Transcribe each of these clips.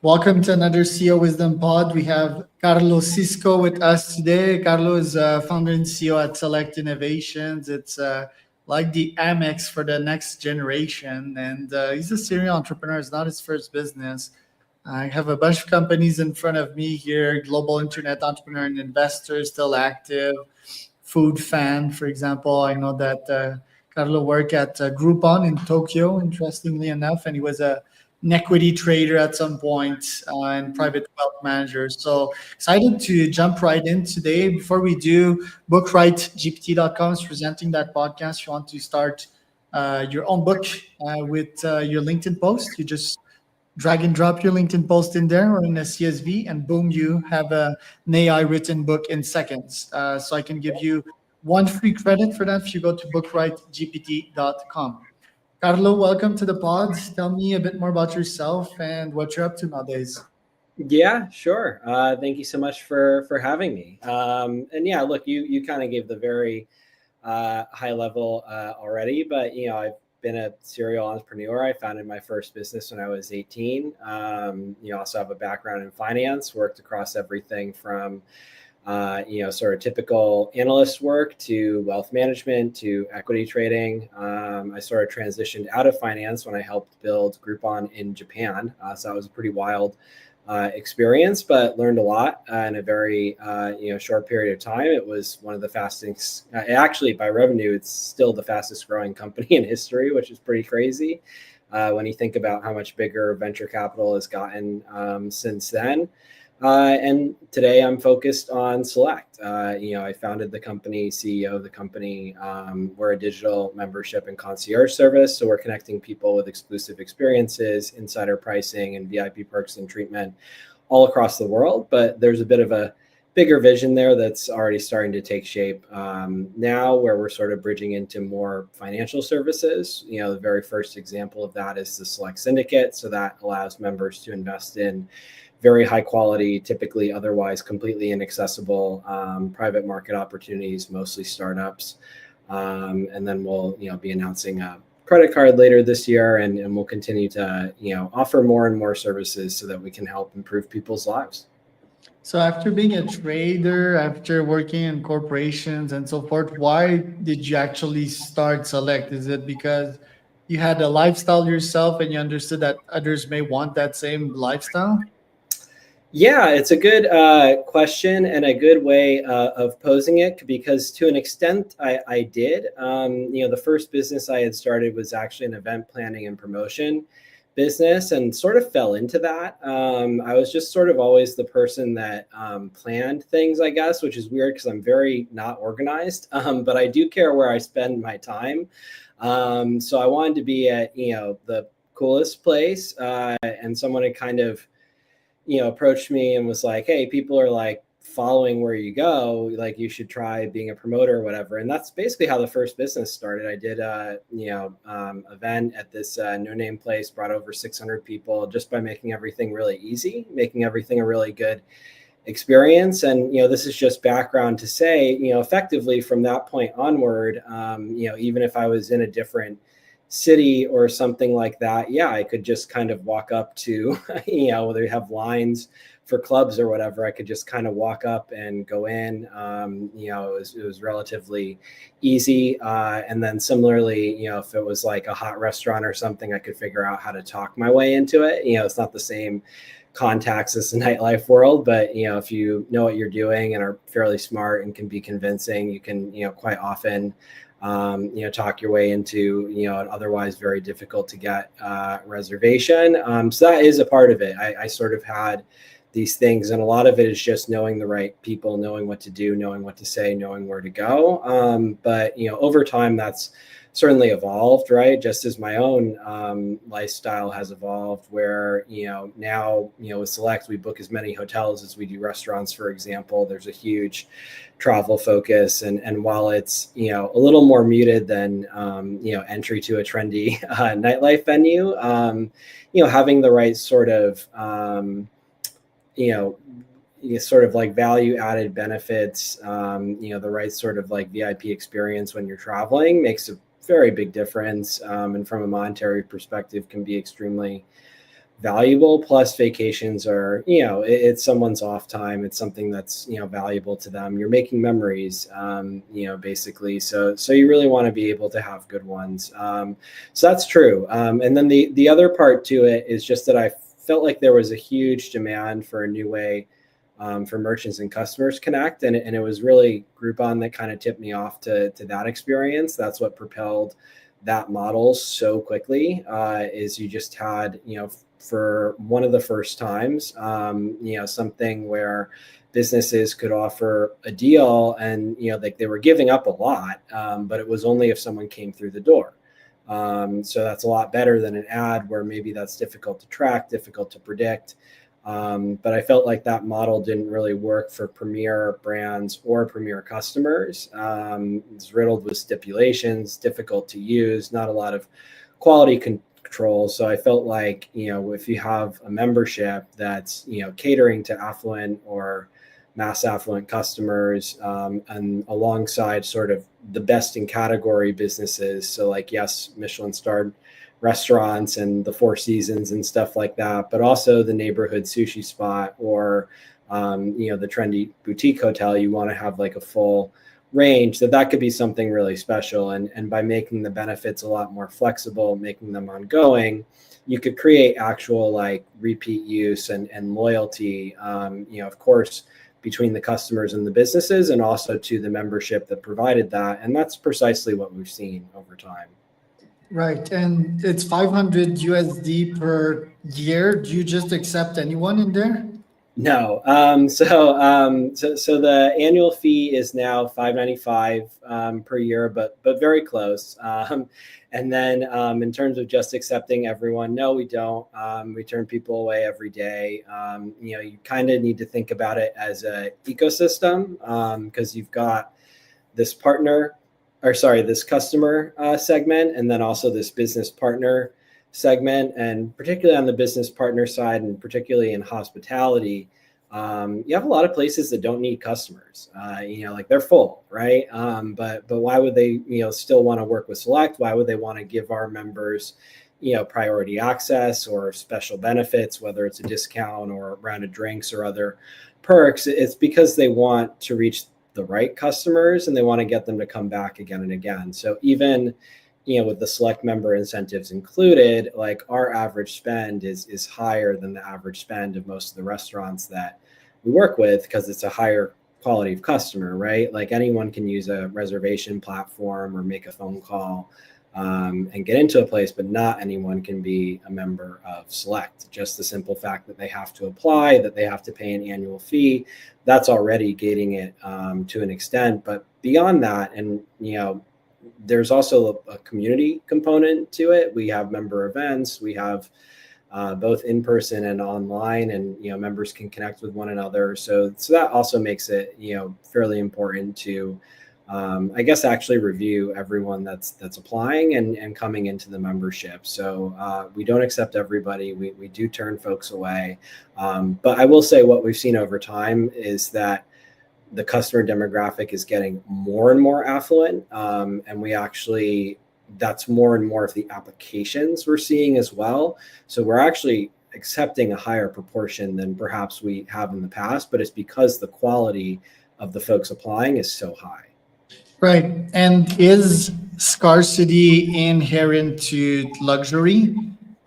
Welcome to another CEO Wisdom Pod. We have Carlo Cisco with us today. Carlo is founder and CEO at Select Innovations. It's like the Amex for the next generation. And he's a serial entrepreneur. It's not his first business. I have a bunch of companies in front of me here, global internet entrepreneur and investor, still active. Food fan, for example. I know that Carlo worked at Groupon in Tokyo, interestingly enough, and he was an equity trader at some point and private wealth manager. So excited to jump right in today. Before we do, bookwritegpt.com is presenting that podcast. If you want to start your own book with your LinkedIn post, you just drag and drop your LinkedIn post in there or in a CSV, and boom, you have an AI written book in seconds. So I can give you one free credit for that if you go to bookwritegpt.com. Carlo, welcome to the pod. Tell me a bit more about yourself and what you're up to nowadays. Yeah, sure. Thank you so much for having me. And yeah, look, you kind of gave the very high level already, but I've been a serial entrepreneur. I founded my first business when I was 18. Also have a background in finance, worked across everything from sort of typical analyst work to wealth management to equity trading. I sort of transitioned out of finance when I helped build Groupon in Japan. So that was a pretty wild experience, but learned a lot in a very short period of time. It was one of the fastest, actually by revenue, it's still the fastest growing company in history, which is pretty crazy when you think about how much bigger venture capital has gotten since then. And today I'm focused on Select. I founded the company, CEO of the company. We're a digital membership and concierge service. So we're connecting people with exclusive experiences, insider pricing, and VIP perks and treatment all across the world. But there's a bit of a bigger vision there that's already starting to take shape now, where we're sort of bridging into more financial services. The very first example of that is the Select Syndicate. So that allows members to invest in very high quality, typically otherwise completely inaccessible private market opportunities, mostly startups. And then we'll be announcing a credit card later this year, and we'll continue to offer more and more services so that we can help improve people's lives. So after being a trader, after working in corporations and so forth, why did you actually start Select? Is it because you had a lifestyle yourself and you understood that others may want that same lifestyle? Yeah, it's a good question and a good way of posing it, because to an extent I did. The first business I had started was actually an event planning and promotion business, and sort of fell into that. I was just sort of always the person that planned things, I guess, which is weird because I'm very not organized, but I do care where I spend my time. So I wanted to be at the coolest place, and someone had kind of approached me and was like, hey, people are like following where you go, like you should try being a promoter or whatever. And that's basically how the first business started. I did a event at this no name place, brought over 600 people just by making everything really easy, making everything a really good experience. And this is just background to say, effectively from that point onward, even if I was in a different city or something like that, yeah, I could just kind of walk up to, whether you have lines for clubs or whatever, I could just kind of walk up and go in. It was relatively easy. And then similarly, if it was like a hot restaurant or something, I could figure out how to talk my way into it. It's not the same contacts as the nightlife world, but if you know what you're doing and are fairly smart and can be convincing, you can quite often talk your way into an otherwise very difficult to get reservation. So that is a part of it. I sort of had these things, and a lot of it is just knowing the right people, knowing what to do, knowing what to say, knowing where to go. But over time, that's certainly evolved, right? Just as my own lifestyle has evolved, where now with Select, we book as many hotels as we do restaurants, for example. There's a huge travel focus, and while it's a little more muted than entry to a trendy nightlife venue, having the right sort of sort of like value added benefits, the right sort of like VIP experience when you're traveling makes a very big difference, and from a monetary perspective can be extremely valuable. Plus vacations are, it's someone's off time. It's something that's, valuable to them. You're making memories, basically. So you really want to be able to have good ones. So that's true. And then the other part to it is just that I felt like there was a huge demand for a new way for merchants and customers connect. And it was really Groupon that kind of tipped me off to that experience. That's what propelled that model so quickly, is you just had, for one of the first times, something where businesses could offer a deal and, like they were giving up a lot, but it was only if someone came through the door. So that's a lot better than an ad where maybe that's difficult to track, difficult to predict. But I felt like that model didn't really work for Premier brands or Premier customers. It's riddled with stipulations, difficult to use, not a lot of quality control. So I felt like, if you have a membership that's, catering to affluent or mass affluent customers, and alongside sort of the best in category businesses. So like, yes, Michelin starred restaurants and the Four Seasons and stuff like that, but also the neighborhood sushi spot or, the trendy boutique hotel. You want to have like a full range that could be something really special. And by making the benefits a lot more flexible, making them ongoing, you could create actual like repeat use and loyalty, of course, between the customers and the businesses, and also to the membership that provided that. And that's precisely what we've seen over time. Right. And it's 500 USD per year. Do you just accept anyone in there? No. So the annual fee is now $595 per year, but very close. And then in terms of just accepting everyone, no, we don't. We turn people away every day. You kind of need to think about it as an ecosystem, because you've got this this customer segment, and then also this business partner segment. And particularly on the business partner side, and particularly in hospitality, you have a lot of places that don't need customers. Like they're full, right? But why would they, still want to work with Select? Why would they want to give our members, priority access or special benefits, whether it's a discount or a round of drinks or other perks? It's because they want to reach the right customers and they want to get them to come back again and again. So even, with the Select member incentives included, like our average spend is higher than the average spend of most of the restaurants that we work with, because it's a higher quality of customer, right? Like anyone can use a reservation platform or make a phone call and get into a place, but not anyone can be a member of Select. Just the simple fact that they have to apply, that they have to pay an annual fee, that's already gating it to an extent. But beyond that, and there's also a community component to it. We have member events. We have both in person and online, and members can connect with one another. So that also makes it fairly important to I guess actually review everyone that's applying and coming into the membership. So we don't accept everybody. We do turn folks away. But I will say what we've seen over time is that the customer demographic is getting more and more affluent. And we actually, that's more and more of the applications we're seeing as well. So we're actually accepting a higher proportion than perhaps we have in the past, but it's because the quality of the folks applying is so high. Right. And is scarcity inherent to luxury?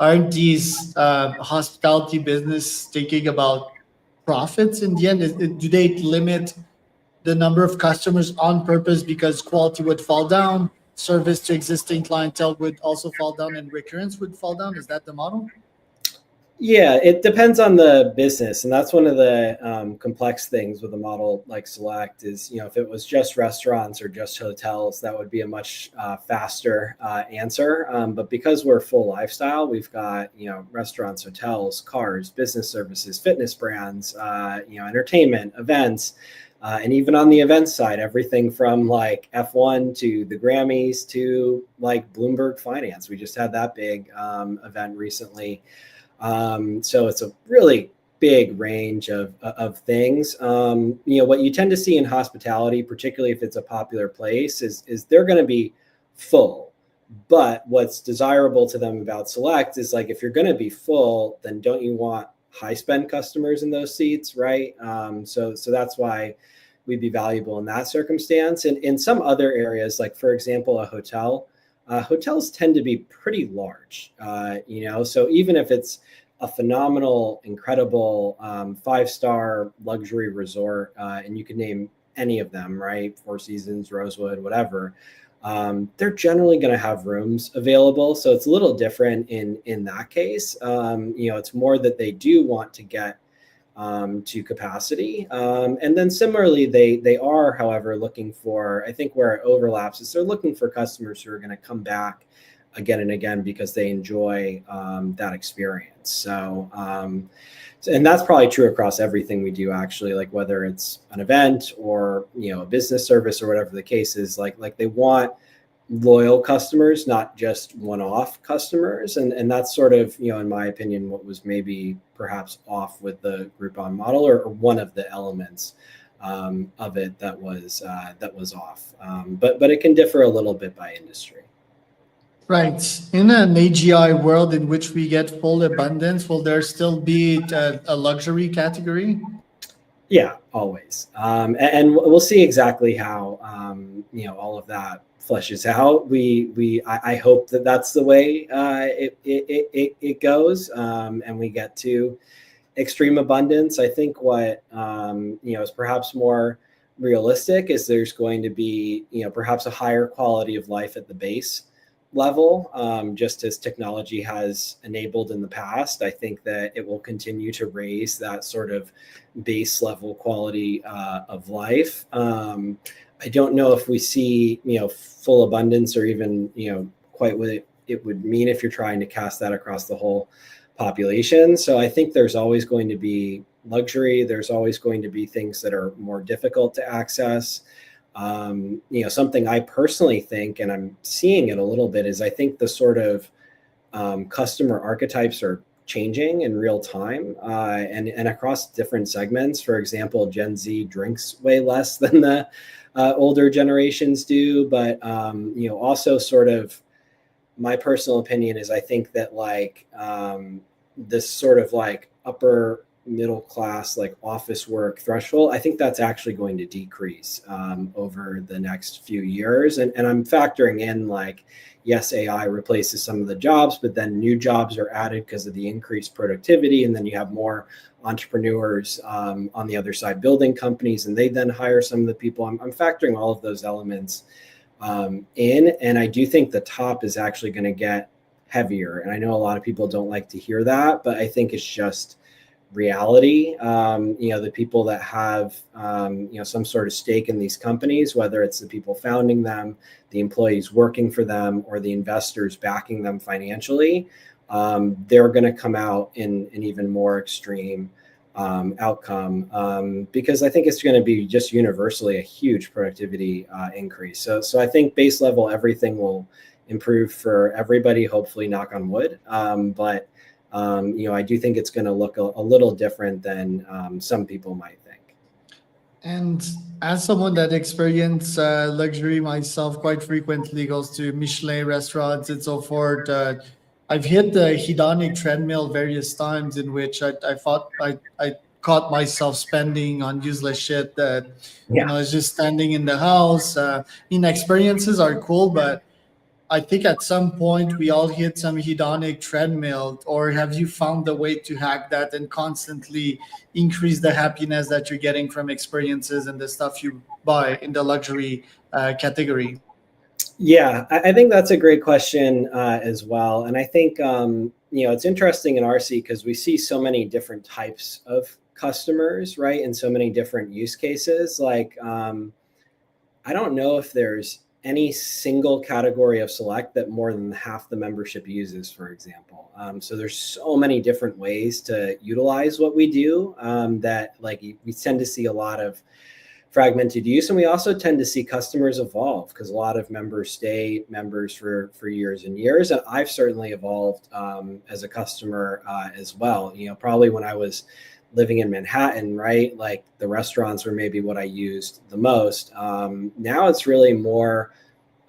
Aren't these hospitality business thinking about profits in the end? Do they limit the number of customers on purpose because quality would fall down, service to existing clientele would also fall down, and recurrence would fall down? Is that the model? Yeah, it depends on the business. And that's one of the complex things with a model like Select is, if it was just restaurants or just hotels, that would be a much faster answer. But because we're full lifestyle, we've got, restaurants, hotels, cars, business services, fitness brands, entertainment, events. And even on the events side, everything from like F1 to the Grammys to like Bloomberg Finance. We just had that big event recently. So it's a really big range of things. What you tend to see in hospitality, particularly if it's a popular place, is they're going to be full, But what's desirable to them about Select is like, if you're going to be full, then don't you want high spend customers in those seats, right? So that's why we'd be valuable in that circumstance. And in some other areas, like for example, a hotel, hotels tend to be pretty large, so even if it's a phenomenal, incredible 5-star luxury resort, and you can name any of them, right? Four Seasons, Rosewood, whatever. They're generally going to have rooms available. So it's a little different in that case. It's more that they do want to get to capacity. And then similarly, they are, however, looking for, I think where it overlaps is they're looking for customers who are going to come back again and again because they enjoy that experience. So, and that's probably true across everything we do, actually, like whether it's an event or, a business service or whatever the case is, like they want loyal customers, not just one-off customers. And that's sort of, in my opinion, what was maybe perhaps off with the Groupon model, or one of the elements of it that was off. But it can differ a little bit by industry. Right. In an AGI world in which we get full abundance, will there still be a luxury category? Yeah, always. And we'll see exactly how, all of that fleshes out. I hope that that's the way it goes, and we get to extreme abundance. I think what, is perhaps more realistic is there's going to be, perhaps a higher quality of life at the base level, just as technology has enabled in the past. I think that it will continue to raise that sort of base level quality of life. I don't know if we see, full abundance, or even, quite what it would mean if you're trying to cast that across the whole population. So I think there's always going to be luxury. There's always going to be things that are more difficult to access. Something I personally think, and I'm seeing it a little bit, is I think the sort of customer archetypes are changing in real time, and across different segments. For example, Gen Z drinks way less than the older generations do, but also sort of my personal opinion is I think that this sort of upper middle class, office work threshold, I think that's actually going to decrease over the next few years. And I'm factoring in yes, AI replaces some of the jobs, but then new jobs are added because of the increased productivity. And then you have more entrepreneurs on the other side building companies, and they then hire some of the people. I'm factoring all of those elements in. And I do think the top is actually going to get heavier. And I know a lot of people don't like to hear that, but I think it's just reality. The people that have, some sort of stake in these companies, whether it's the people founding them, the employees working for them, or the investors backing them financially, they're going to come out in an even more extreme outcome, because I think it's going to be just universally a huge productivity increase. So I think base level, everything will improve for everybody, hopefully, knock on wood. But I do think it's going to look a little different than some people might think. And as someone that experiences luxury myself quite frequently, goes to Michelin restaurants and so forth, I've hit the hedonic treadmill various times in which I thought I caught myself spending on useless shit that, is just standing in the house. Experiences are cool, but I think at some point we all hit some hedonic treadmill. Or have you found a way to hack that and constantly increase the happiness that you're getting from experiences and the stuff you buy in the luxury category? Yeah, I think that's a great question as well. And I think, it's interesting in RC because we see so many different types of customers, right? And so many different use cases. I don't know if there's any single category of Select that more than half the membership uses, for example. So there's so many different ways to utilize what we do that we tend to see a lot of fragmented use. And we also tend to see customers evolve because a lot of members stay members for years and years. And I've certainly evolved as a customer as well. Probably when I was living in Manhattan, right? The restaurants were maybe what I used the most. Now it's really more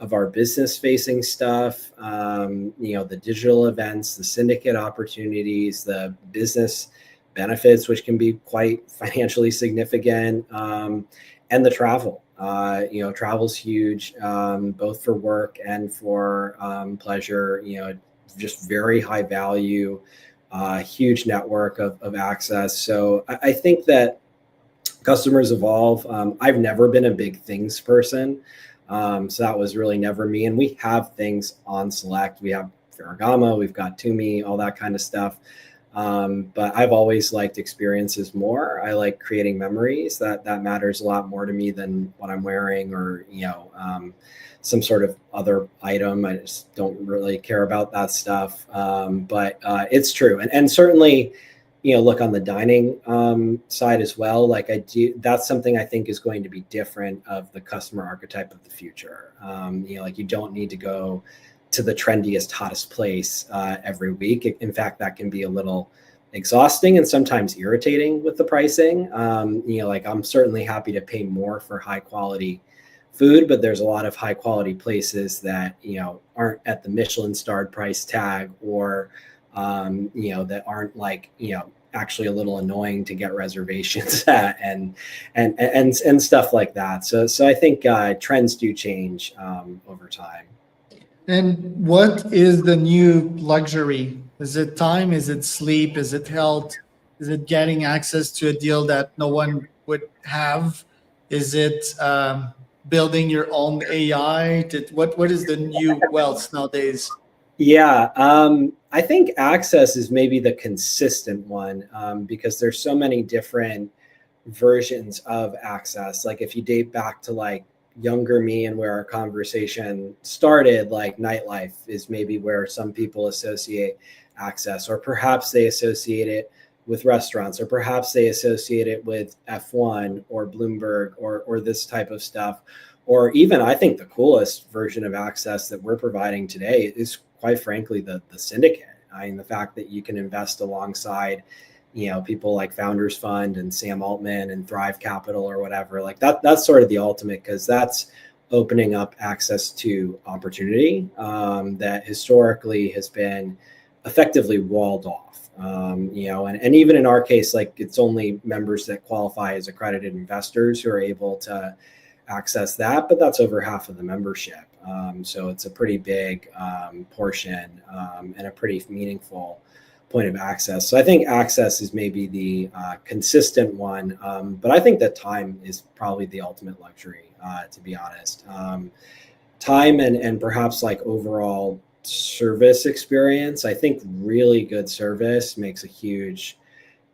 of our business facing stuff, the digital events, the syndicate opportunities, the business benefits, which can be quite financially significant, and the travel. Travel's huge, both for work and for pleasure. Just very high value, huge network of access. So I think that customers evolve. I've never been a big things person. So that was really never me. And we have things on Select. We have Ferragamo, we've got Tumi, all that kind of stuff. But I've always liked experiences more. I like creating memories. That matters a lot more to me than what I'm wearing or, some sort of other item. I just don't really care about that stuff. But it's true. And certainly, look on the dining side as well. Like that's something I think is going to be different of the customer archetype of the future. Like you don't need to go to the trendiest, hottest place every week. In fact, that can be a little exhausting and sometimes irritating with the pricing. Like I'm certainly happy to pay more for high quality food, but there's a lot of high quality places that, aren't at the Michelin starred price tag or, that aren't like, actually a little annoying to get reservations at and stuff like that. So I think trends do change over time. And what is the new luxury? Is it time? Is it sleep? Is it health? Is it getting access to a deal that no one would have? Is it building your own AI? What is the new wealth nowadays? Yeah, I think access is maybe the consistent one because there's so many different versions of access. Like if you date back to like younger me and where our conversation started, like nightlife is maybe where some people associate access, or perhaps they associate it with restaurants, or perhaps they associate it with F1 or Bloomberg or this type of stuff. Or even I think the coolest version of access that we're providing today is quite frankly the syndicate. I mean, the fact that you can invest alongside people like Founders Fund and Sam Altman and Thrive Capital or whatever, like that's sort of the ultimate, because that's opening up access to opportunity that historically has been effectively walled off. And even in our case, like it's only members that qualify as accredited investors who are able to access that, but that's over half of the membership. So it's a pretty big portion and a pretty meaningful point of access. So I think access is maybe the consistent one, but I think that time is probably the ultimate luxury, to be honest. Time and perhaps like overall service experience. I think really good service makes a huge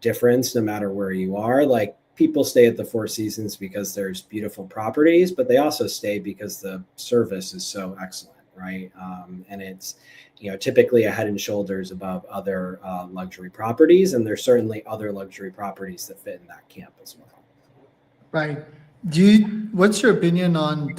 difference no matter where you are. Like people stay at the Four Seasons because there's beautiful properties, but they also stay because the service is so excellent, right? And it's typically a head and shoulders above other luxury properties, and there's certainly other luxury properties that fit in that camp as well. Right. What's your opinion on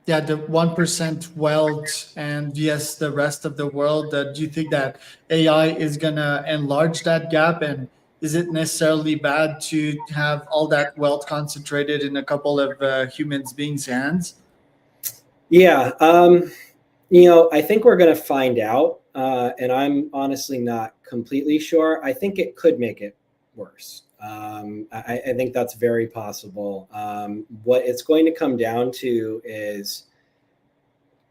the 1% wealth and yes, the rest of the world? Do you think that AI is gonna enlarge that gap, and is it necessarily bad to have all that wealth concentrated in a couple of humans beings' hands? Yeah, I think we're going to find out, and I'm honestly not completely sure. I think it could make it worse. I think that's very possible. What it's going to come down to is,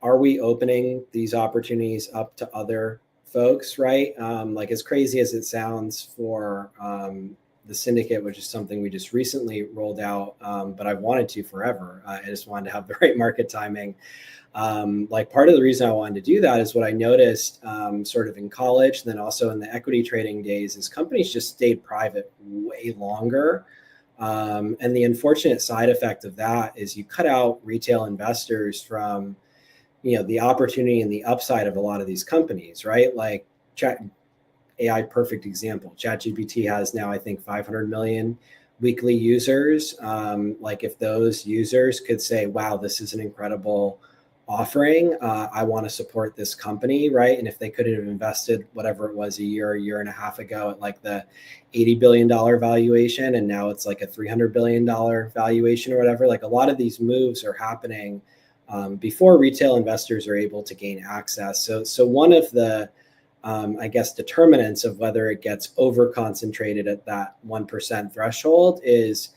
are we opening these opportunities up to other folks, right? Like as crazy as it sounds for the syndicate, which is something we just recently rolled out, but I've wanted to forever. I just wanted to have the right market timing. Like part of the reason I wanted to do that is what I noticed sort of in college, and then also in the equity trading days, is companies just stayed private way longer. And the unfortunate side effect of that is you cut out retail investors from, the opportunity and the upside of a lot of these companies, right? Like AI, perfect example. ChatGPT has now, I think, 500 million weekly users. Like if those users could say, wow, this is an incredible offering, I want to support this company, right? And if they could have invested whatever it was a year and a half ago at like the $80 billion valuation, and now it's like a $300 billion valuation or whatever, like a lot of these moves are happening before retail investors are able to gain access. So one of the I guess determinants of whether it gets over concentrated at that 1% threshold is,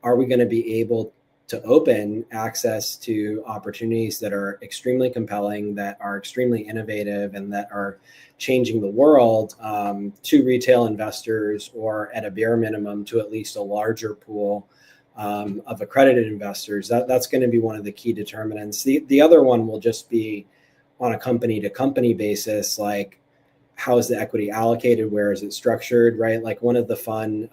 are we going to be able to open access to opportunities that are extremely compelling, that are extremely innovative, and that are changing the world to retail investors, or at a bare minimum to at least a larger pool of accredited investors? That's going to be one of the key determinants. The other one will just be on a company to company basis, like, how is the equity allocated? Where is it structured, right? Like one of the fun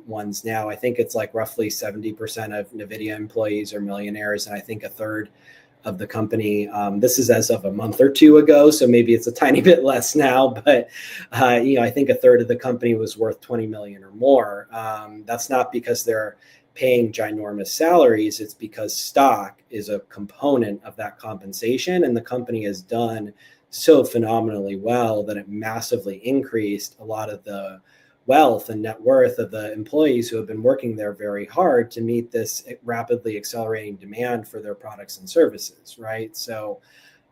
ones now, I think it's like roughly 70% of NVIDIA employees are millionaires. And I think a third of the company, this is as of a month or two ago, so maybe it's a tiny bit less now, but I think a third of the company was worth 20 million or more. That's not because they're paying ginormous salaries. It's because stock is a component of that compensation, and the company has done so phenomenally well that it massively increased a lot of the wealth and net worth of the employees who have been working there very hard to meet this rapidly accelerating demand for their products and services, right? So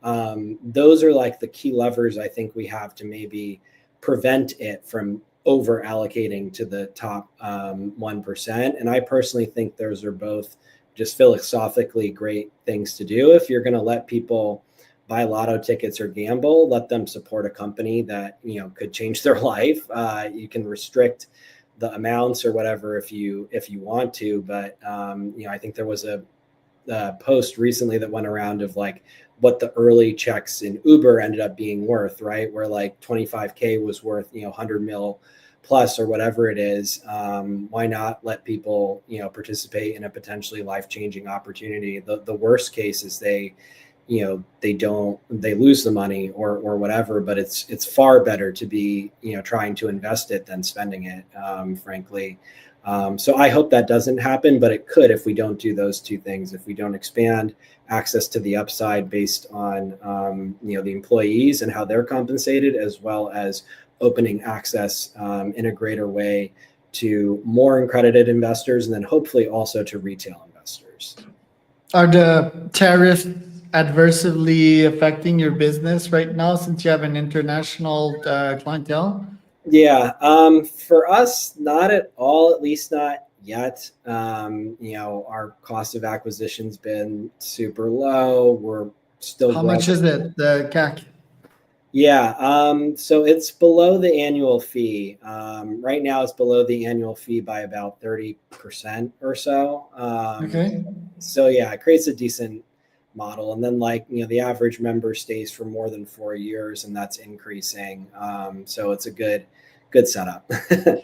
those are like the key levers I think we have to maybe prevent it from over allocating to the top 1%. And I personally think those are both just philosophically great things to do. If you're going to let people buy lotto tickets or gamble, let them support a company that could change their life. You can restrict the amounts or whatever if you want to, but I think there was a post recently that went around of like what the early checks in Uber ended up being worth, right? Where like 25K was worth 100 mil plus or whatever it is. Why not let people participate in a potentially life-changing opportunity? The worst case is they lose the money or whatever, but it's far better to be, trying to invest it than spending it, frankly. So I hope that doesn't happen, but it could if we don't do those two things. If we don't expand access to the upside based on, the employees and how they're compensated, as well as opening access in a greater way to more accredited investors, and then hopefully also to retail investors. Are the tariffs adversely affecting your business right now since you have an international clientele? Yeah, for us, not at all, at least not yet. Our cost of acquisition's been super low. We're still How much is it, the CAC? Yeah, so it's below the annual fee. Right now it's below the annual fee by about 30% or so. Okay. So yeah, it creates a decent model. And then the average member stays for more than 4 years, and that's increasing. So it's a good setup.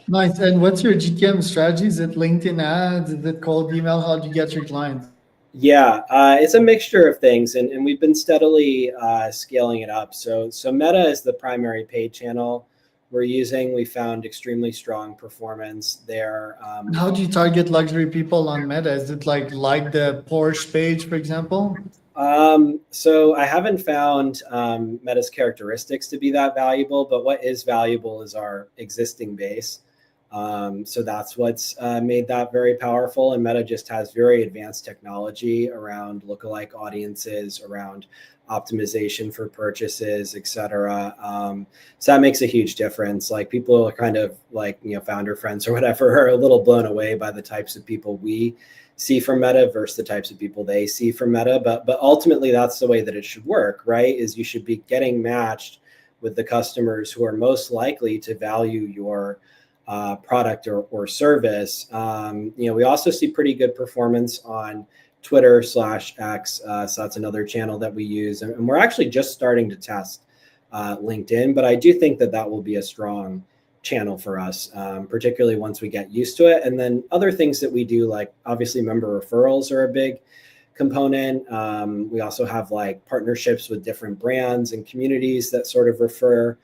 Nice. And what's your GTM strategy? Is it LinkedIn ads? Is it cold email? How do you get your clients? Yeah, it's a mixture of things, and we've been steadily scaling it up. So Meta is the primary paid channel we're using. We found extremely strong performance there. How do you target luxury people on Meta? Is it like the Porsche page, for example? So I haven't found Meta's characteristics to be that valuable, but what is valuable is our existing base. So that's what's made that very powerful. And Meta just has very advanced technology around lookalike audiences, around optimization for purchases, et cetera. So that makes a huge difference. Like people are kind of like, founder friends or whatever are a little blown away by the types of people we see from Meta versus the types of people they see from Meta. But ultimately that's the way that it should work, right? Is you should be getting matched with the customers who are most likely to value your product or service. We also see pretty good performance on Twitter/X. So that's another channel that we use. And we're actually just starting to test LinkedIn, but I do think that will be a strong channel for us, particularly once we get used to it. And then other things that we do, like obviously member referrals are a big component. We also have like partnerships with different brands and communities that sort of refer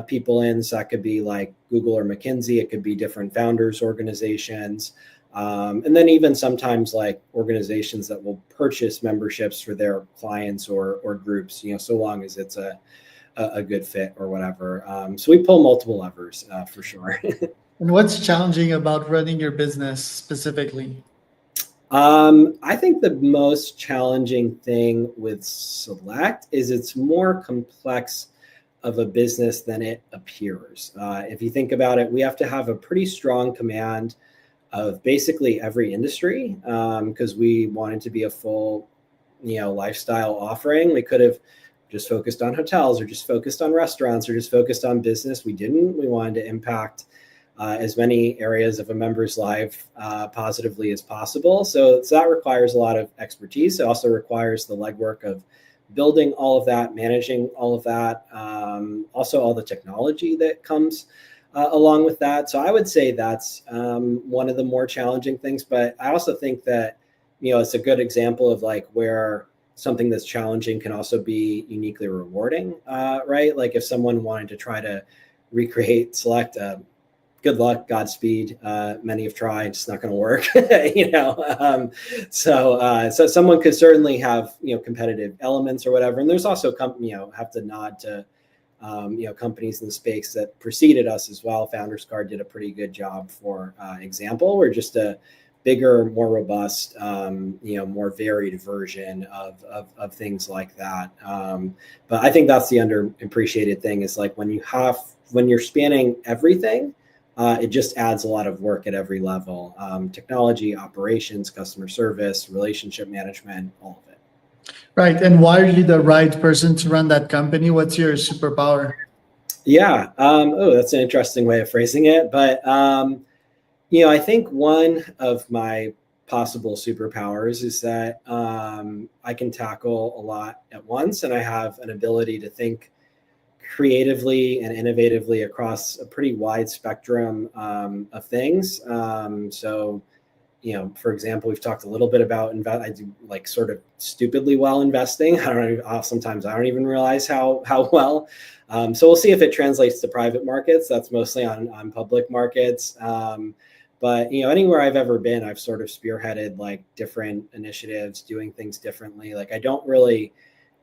people in. So that could be like Google or McKinsey. It could be different founders organizations. And then even sometimes like organizations that will purchase memberships for their clients or groups, so long as it's a good fit or whatever. So we pull multiple levers for sure. And what's challenging about running your business specifically? I think the most challenging thing with Select is it's more complex of a business than it appears. If you think about it, we have to have a pretty strong command of basically every industry because we wanted to be a full, lifestyle offering. We could have just focused on hotels or just focused on restaurants or just focused on business. We didn't. We wanted to impact as many areas of a member's life positively as possible. So that requires a lot of expertise. It also requires the legwork of building all of that, managing all of that, also all the technology that comes along with that. So I would say that's one of the more challenging things. But I also think that, it's a good example of like where something that's challenging can also be uniquely rewarding, right? Like if someone wanted to try to recreate Select, good luck, Godspeed. Many have tried; it's not going to work, So someone could certainly have competitive elements or whatever. And there's also have to nod to companies in the space that preceded us as well. Founders Card did a pretty good job, for example. We're just a bigger, more robust, more varied version of things like that. But I think that's the underappreciated thing is like when you're spanning everything. It just adds a lot of work at every level, technology, operations, customer service, relationship management, all of it. Right. And why are you the right person to run that company? What's your superpower? Yeah. That's an interesting way of phrasing it. But, I think one of my possible superpowers is that I can tackle a lot at once, and I have an ability to think creatively and innovatively across a pretty wide spectrum of things. So, for example, we've talked a little bit about I do like sort of stupidly well investing. Sometimes I don't even realize how well. So we'll see if it translates to private markets. That's mostly on public markets. But anywhere I've ever been, I've sort of spearheaded like different initiatives, doing things differently. Like I don't really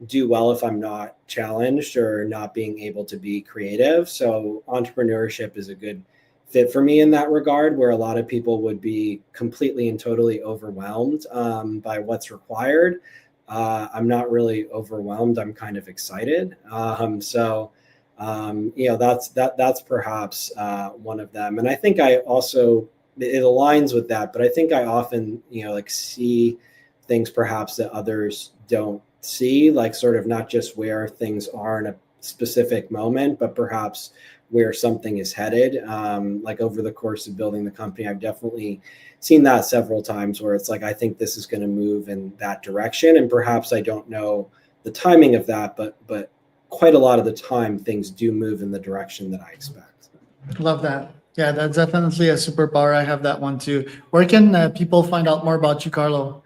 do well if I'm not challenged or not being able to be creative. So entrepreneurship is a good fit for me in that regard, where a lot of people would be completely and totally overwhelmed by what's required. I'm not really overwhelmed. I'm kind of excited. That's perhaps one of them. And I think I also, it aligns with that, but I think I often, see things perhaps that others don't see, like sort of not just where things are in a specific moment, but perhaps where something is headed. Like over the course of building the company, I've definitely seen that several times where it's like, I think this is going to move in that direction. And perhaps I don't know the timing of that, but quite a lot of the time things do move in the direction that I expect. Love that. Yeah, that's definitely a superpower. I have that one too. Where can people find out more about you, Carlo?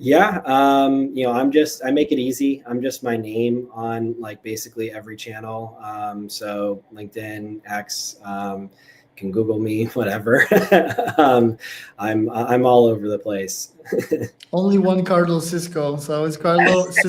Yeah, I make it easy. I'm just my name on like basically every channel. So LinkedIn, X, can Google me, whatever. I'm all over the place. Only one Carlo Cisco. So it's Carlo Cisco.